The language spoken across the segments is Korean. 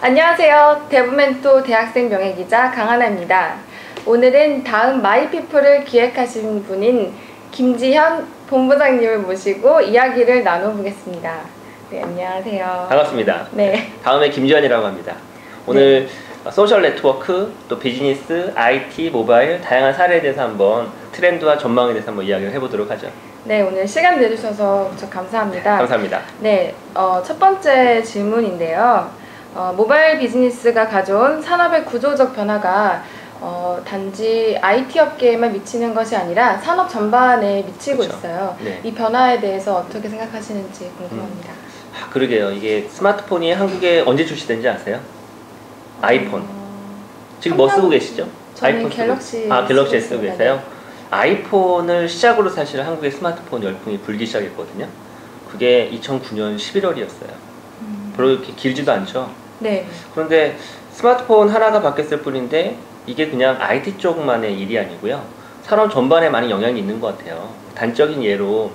안녕하세요. 대부멘토 대학생 명예기자 강하나입니다. 오늘은 다음 마이피플을 기획하신 분인 김지현 본부장님을 모시고 이야기를 나눠보겠습니다. 네, 안녕하세요. 반갑습니다. 네. 다음에 김지현이라고 합니다. 오늘 소셜 네트워크, 또 비즈니스, IT, 모바일 다양한 사례에 대해서 한번 트렌드와 전망에 대해서 한번 이야기를 해보도록 하죠. 네, 오늘 시간 내주셔서 무척 감사합니다. 감사합니다. 네, 첫 번째 질문인데요. 모바일 비즈니스가 가져온 산업의 구조적 변화가 단지 IT 업계에만 미치는 것이 아니라 산업 전반에 미치고 그렇죠. 있어요. 네. 이 변화에 대해서 어떻게 생각하시는지 궁금합니다. 그러게요. 이게 스마트폰이 한국에 언제 출시된지 아세요? 아이폰. 지금 뭐 쓰고 계시죠? 저는 아이폰 갤럭시 갤럭시 쓰고 계세요? 네. 아이폰을 시작으로 사실 한국의 스마트폰 열풍이 불기 시작했거든요. 그게 2009년 11월이었어요. 별로 이렇게 길지도 않죠. 네. 그런데 스마트폰 하나가 바뀌었을 뿐인데 이게 그냥 IT 쪽만의 일이 아니고요. 산업 전반에 많이 영향이 있는 것 같아요. 단적인 예로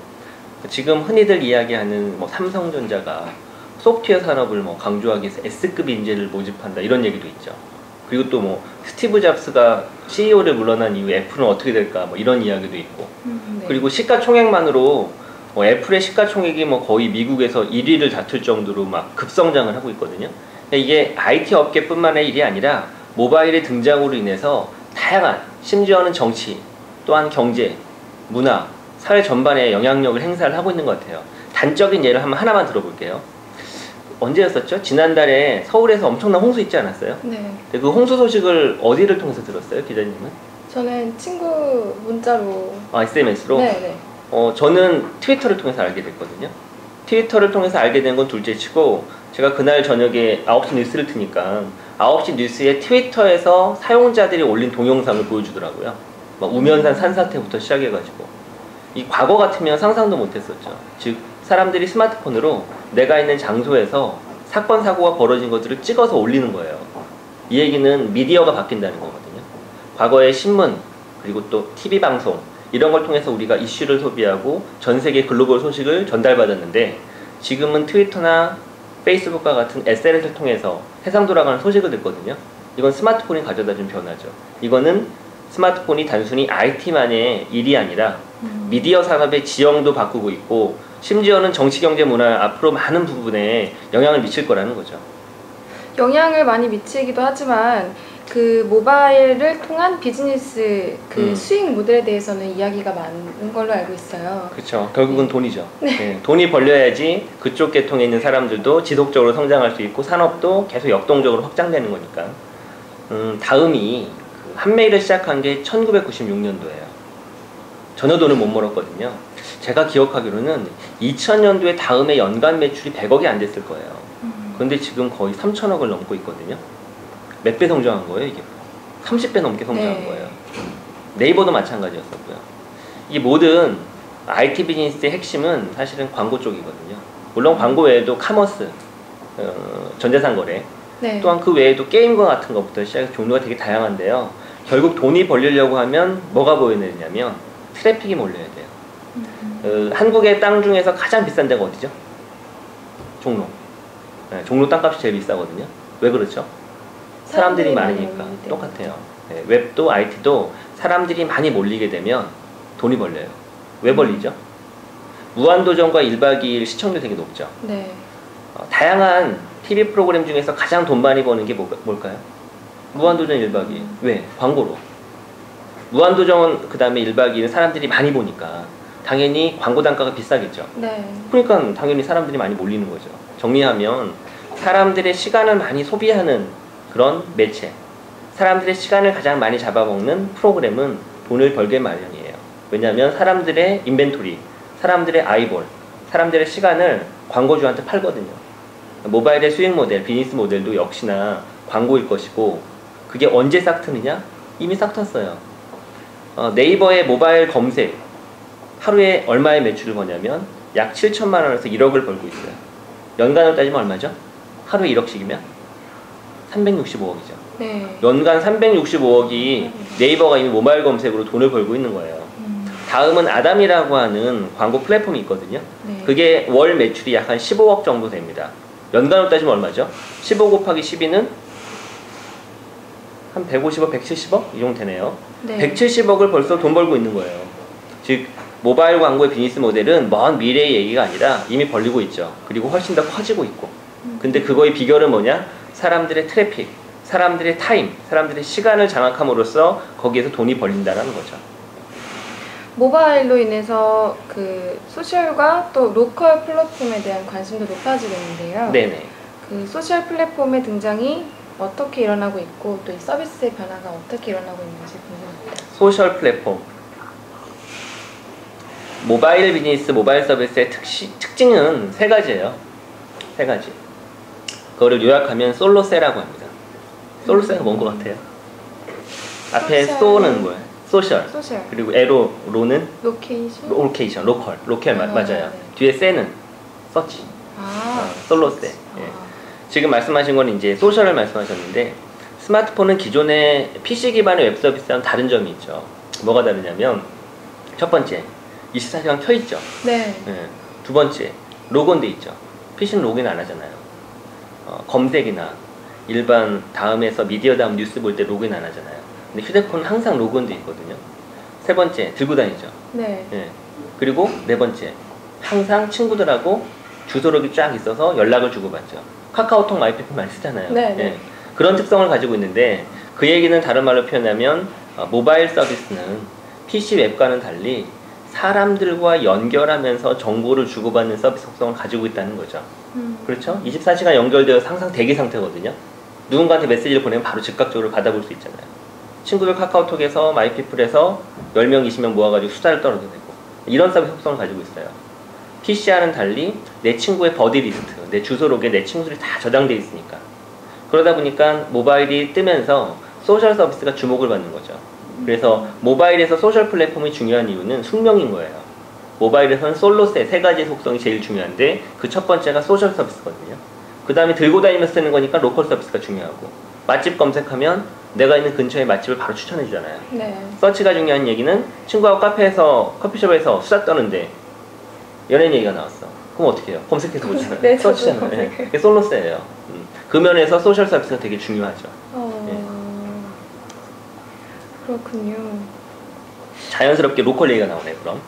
지금 흔히들 이야기하는 삼성전자가 소프트웨어 산업을 강조하기 위해서 S급 인재를 모집한다 이런 얘기도 있죠. 그리고 또 스티브 잡스가 CEO를 물러난 이후 애플은 어떻게 될까 이런 이야기도 있고 네. 그리고 시가총액만으로 애플의 시가총액이 거의 미국에서 1위를 다툴 정도로 급성장을 하고 있거든요. 이게 IT 업계뿐만의 일이 아니라 모바일의 등장으로 인해서 다양한, 심지어는 정치, 또한 경제, 문화, 사회 전반에 영향력을 행사를 하고 있는 것 같아요. 단적인 예를 하나만 들어볼게요. 언제였었죠? 지난달에 서울에서 엄청난 홍수 있지 않았어요? 네. 그 홍수 소식을 어디를 통해서 들었어요, 기자님은? 저는 친구 문자로. SMS로? 네. 저는 트위터를 통해서 알게 됐거든요. 트위터를 통해서 알게 된 건 둘째치고 제가 그날 저녁에 9시 뉴스를 트니까 9시 뉴스에 트위터에서 사용자들이 올린 동영상을 보여주더라고요. 우면산 산사태부터 시작해가지고 이 과거 같으면 상상도 못했었죠. 즉 사람들이 스마트폰으로 내가 있는 장소에서 사건 사고가 벌어진 것들을 찍어서 올리는 거예요. 이 얘기는 미디어가 바뀐다는 거거든요. 과거의 신문 그리고 또 TV 방송 이런 걸 통해서 우리가 이슈를 소비하고 전 세계 글로벌 소식을 전달받았는데 지금은 트위터나 페이스북과 같은 SNS를 통해서 세상 돌아가는 소식을 듣거든요. 이건 스마트폰이 가져다준 변화죠. 이거는 스마트폰이 단순히 IT만의 일이 아니라 미디어 산업의 지형도 바꾸고 있고 심지어는 정치, 경제, 문화 앞으로 많은 부분에 영향을 미칠 거라는 거죠. 영향을 많이 미치기도 하지만 그 모바일을 통한 비즈니스 수익 모델에 대해서는 이야기가 많은 걸로 알고 있어요. 그렇죠. 결국은 네. 돈이죠. 네. 네. 돈이 벌려야지 그쪽 계통에 있는 사람들도 지속적으로 성장할 수 있고 산업도 계속 역동적으로 확장되는 거니까. 다음이 한메일을 시작한 게 1996년도예요. 전혀 돈을 못 벌었거든요. 제가 기억하기로는 2000년도에 다음에 연간 매출이 100억이 안 됐을 거예요. 그런데 지금 거의 3천억을 넘고 있거든요. 몇 배 성장한 거예요, 이게? 30배 넘게 성장한 거예요. 네이버도 마찬가지였었고요. 이 모든 IT 비즈니스의 핵심은 사실은 광고 쪽이거든요. 물론 광고 외에도 카머스, 전자상 거래, 또한 그 외에도 게임과 같은 것부터 시작해서 종류가 되게 다양한데요. 결국 돈이 벌리려고 하면 뭐가 보여야 되냐면 트래픽이 몰려야 돼요. 한국의 땅 중에서 가장 비싼 데가 어디죠? 종로. 네, 종로 땅값이 제일 비싸거든요. 왜 그렇죠? 사람들이 많으니까. 똑같아요. 네, 웹도 IT도 사람들이 많이 몰리게 되면 돈이 벌려요. 왜 벌리죠? 무한도전과 1박 2일 시청률 되게 높죠. 네. 다양한 TV 프로그램 중에서 가장 돈 많이 버는 게 뭘까요? 무한도전 1박 2일. 왜? 광고로. 무한도전 그 다음에 1박 2일 사람들이 많이 보니까 당연히 광고 단가가 비싸겠죠. 네. 그러니까 당연히 사람들이 많이 몰리는 거죠. 정리하면 사람들의 시간을 많이 소비하는 그런 매체, 사람들의 시간을 가장 많이 잡아먹는 프로그램은 돈을 벌게 마련이에요. 왜냐하면 사람들의 인벤토리, 사람들의 아이볼, 사람들의 시간을 광고주한테 팔거든요. 모바일의 수익 모델, 비즈니스 모델도 역시나 광고일 것이고 그게 언제 싹 트느냐? 이미 싹 텄어요. 네이버의 모바일 검색 하루에 얼마의 매출을 버냐면 약 7천만 원에서 1억을 벌고 있어요. 연간으로 따지면 얼마죠? 하루에 1억씩이면 365억이죠. 네. 연간 365억이 네이버가 이미 모바일 검색으로 돈을 벌고 있는 거예요. 다음은 아담이라고 하는 광고 플랫폼이 있거든요. 네. 그게 월 매출이 약 한 15억 정도 됩니다. 연간으로 따지면 얼마죠? 15 곱하기 12는 한 150억, 170억? 이 정도 되네요. 네. 170억을 벌써 돈 벌고 있는 거예요. 즉 모바일 광고의 비즈니스 모델은 먼 미래의 얘기가 아니라 이미 벌리고 있죠. 그리고 훨씬 더 커지고 있고. 근데 그거의 비결은 뭐냐? 사람들의 트래픽, 사람들의 타임, 사람들의 시간을 장악함으로써 거기에서 돈이 벌린다는 거죠. 모바일로 인해서 그 소셜과 또 로컬 플랫폼에 대한 관심도 높아지고 있는데요. 네네. 그 소셜 플랫폼의 등장이 어떻게 일어나고 있고 또 이 서비스의 변화가 어떻게 일어나고 있는지 궁금합니다. 소셜 플랫폼. 모바일 비즈니스, 모바일 서비스의 특징은 세 가지예요. 세 가지. 그거를 요약하면 솔로세라고 합니다. 솔로세가 뭔 것 같아요? 앞에 소셜. 소는 뭐예요? 소셜. 소셜, 그리고 로는 로케이션, 로케이션, 로컬 맞아요. 네. 뒤에 세는 서치. 솔로세. 예. 지금 말씀하신 건 이제 소셜을 말씀하셨는데 스마트폰은 기존의 PC 기반의 웹 서비스와는 다른 점이 있죠. 뭐가 다르냐면 첫 번째 24시간 켜 있죠. 네. 예. 두 번째 로그인돼 있죠. PC는 로그인 안 하잖아요. 검색이나 일반 다음에서 미디어 다음 뉴스 볼 때 로그인 안 하잖아요. 근데 휴대폰은 항상 로그인돼 있거든요. 세 번째 들고 다니죠. 네. 예. 그리고 네 번째 항상 친구들하고 주소록이 쫙 있어서 연락을 주고받죠. 카카오톡 마이피플 많이 쓰잖아요. 네, 예. 네. 그런 특성을 가지고 있는데 그 얘기는 다른 말로 표현하면 모바일 서비스는 PC 웹과는 달리 사람들과 연결하면서 정보를 주고받는 서비스 속성을 가지고 있다는 거죠. 그렇죠? 24시간 연결되어서 항상 대기 상태거든요. 누군가한테 메시지를 보내면 바로 즉각적으로 받아볼 수 있잖아요. 친구들 카카오톡에서 마이피플에서 10명, 20명 모아가지고 수다를 떨어도 되고 이런 서비스 속성을 가지고 있어요. PC와는 달리 내 친구의 버디리스트, 내 주소록에 내 친구들이 다 저장되어 있으니까. 그러다 보니까 모바일이 뜨면서 소셜 서비스가 주목을 받는 거죠. 그래서 모바일에서 소셜 플랫폼이 중요한 이유는 숙명인 거예요. 모바일에서는 솔로세 세 가지 속성이 제일 중요한데 그 첫 번째가 소셜 서비스거든요. 그 다음에 들고 다니면서 쓰는 거니까 로컬 서비스가 중요하고 맛집 검색하면 내가 있는 근처에 맛집을 바로 추천해 주잖아요. 네. 서치가 중요한 얘기는 친구하고 카페에서 커피숍에서 수다 떠는데 연예인 얘기가 나왔어. 그럼 어떻게 해요? 검색해서 보잖아요. 네, 저도 서치잖아요. 검색해요. 네. 그게 솔로세예요. 그 면에서 소셜 서비스가 되게 중요하죠. 그렇군요. 자연스럽게 로컬 얘기가 나오네 그럼.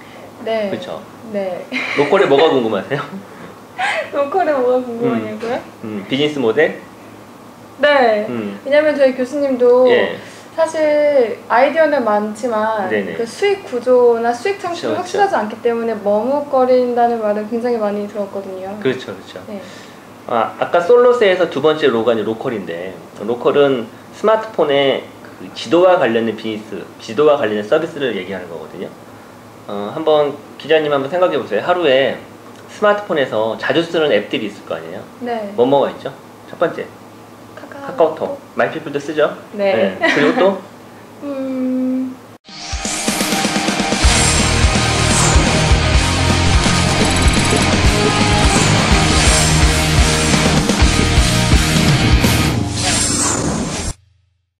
네. 그렇죠. 네. 로컬에 뭐가 궁금하세요? 로컬에 뭐가 궁금하냐고요? 비즈니스 모델? 네. 왜냐면 저희 교수님도 예. 사실 아이디어는 많지만 네네. 그 수익 구조나 수익 창출이 그렇죠, 확실하지 않기 때문에 머뭇거린다는 말을 굉장히 많이 들었거든요. 그렇죠, 그렇죠. 네. 아까 솔로세에서 두 번째 로건이 로컬인데 로컬은 스마트폰의 그 지도와 관련된 비즈니스, 지도와 관련된 서비스를 얘기하는 거거든요. 한번 기자님 한번 생각해 보세요. 하루에 스마트폰에서 자주 쓰는 앱들이 있을 거 아니에요? 네. 뭐가 있죠? 첫 번째 카카오톡, 마이피플도 쓰죠? 네. 그리고 또